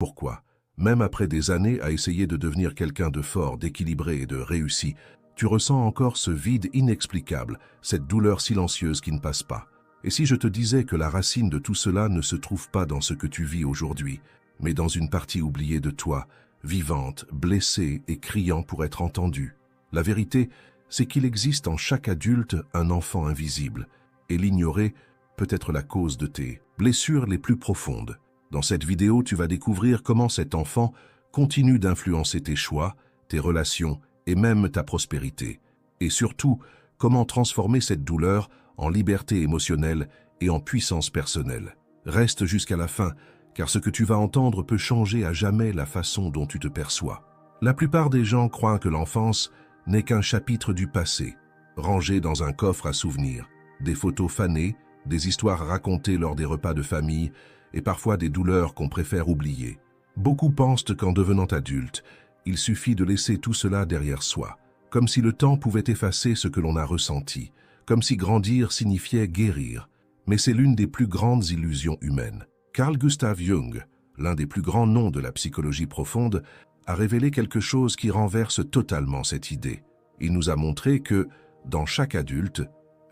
pourquoi, même après des années à essayer de devenir quelqu'un de fort, d'équilibré et de réussi, tu ressens encore ce vide inexplicable, cette douleur silencieuse qui ne passe pas. Et si je te disais que la racine de tout cela ne se trouve pas dans ce que tu vis aujourd'hui, mais dans une partie oubliée de toi, vivante, blessée et criant pour être entendue? La vérité, c'est qu'il existe en chaque adulte un enfant invisible, et l'ignorer peut être la cause de tes blessures les plus profondes. Dans cette vidéo, tu vas découvrir comment cet enfant continue d'influencer tes choix, tes relations et même ta prospérité. Et surtout, comment transformer cette douleur en liberté émotionnelle et en puissance personnelle. Reste jusqu'à la fin, car ce que tu vas entendre peut changer à jamais la façon dont tu te perçois. La plupart des gens croient que l'enfance n'est qu'un chapitre du passé, rangé dans un coffre à souvenirs, des photos fanées, des histoires racontées lors des repas de famille et parfois des douleurs qu'on préfère oublier. Beaucoup pensent qu'en devenant adulte, il suffit de laisser tout cela derrière soi, comme si le temps pouvait effacer ce que l'on a ressenti, comme si grandir signifiait guérir. Mais c'est l'une des plus grandes illusions humaines. Carl Gustav Jung, l'un des plus grands noms de la psychologie profonde, a révélé quelque chose qui renverse totalement cette idée. Il nous a montré que, dans chaque adulte,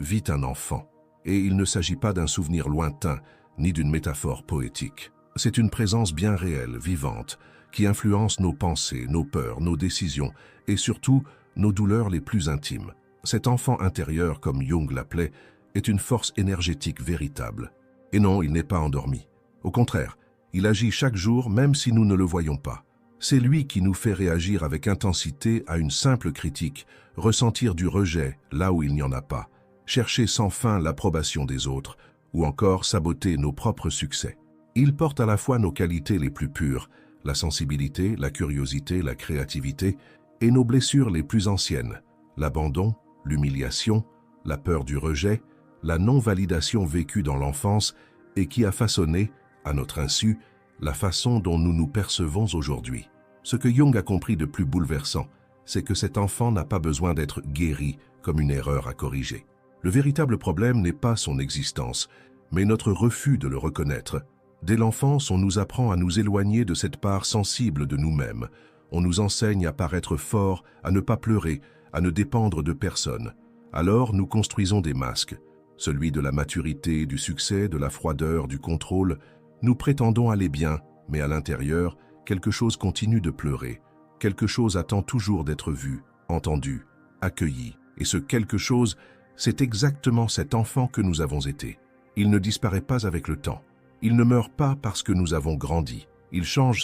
vit un enfant. Et il ne s'agit pas d'un souvenir lointain, ni d'une métaphore poétique. C'est une présence bien réelle, vivante, qui influence nos pensées, nos peurs, nos décisions, et surtout, nos douleurs les plus intimes. Cet enfant intérieur, comme Jung l'appelait, est une force énergétique véritable. Et non, il n'est pas endormi. Au contraire, il agit chaque jour, même si nous ne le voyons pas. C'est lui qui nous fait réagir avec intensité à une simple critique, ressentir du rejet là où il n'y en a pas, chercher sans fin l'approbation des autres, ou encore saboter nos propres succès. Il porte à la fois nos qualités les plus pures, la sensibilité, la curiosité, la créativité, et nos blessures les plus anciennes, l'abandon, l'humiliation, la peur du rejet, la non-validation vécue dans l'enfance et qui a façonné, à notre insu, la façon dont nous nous percevons aujourd'hui. Ce que Jung a compris de plus bouleversant, c'est que cet enfant n'a pas besoin d'être guéri comme une erreur à corriger. Le véritable problème n'est pas son existence, mais notre refus de le reconnaître. Dès l'enfance, on nous apprend à nous éloigner de cette part sensible de nous-mêmes. On nous enseigne à paraître fort, à ne pas pleurer, à ne dépendre de personne. Alors, nous construisons des masques. Celui de la maturité, du succès, de la froideur, du contrôle. Nous prétendons aller bien, mais à l'intérieur, quelque chose continue de pleurer. Quelque chose attend toujours d'être vu, entendu, accueilli. Et ce quelque chose, c'est exactement cet enfant que nous avons été. Il ne disparaît pas avec le temps. Il ne meurt pas parce que nous avons grandi. Il change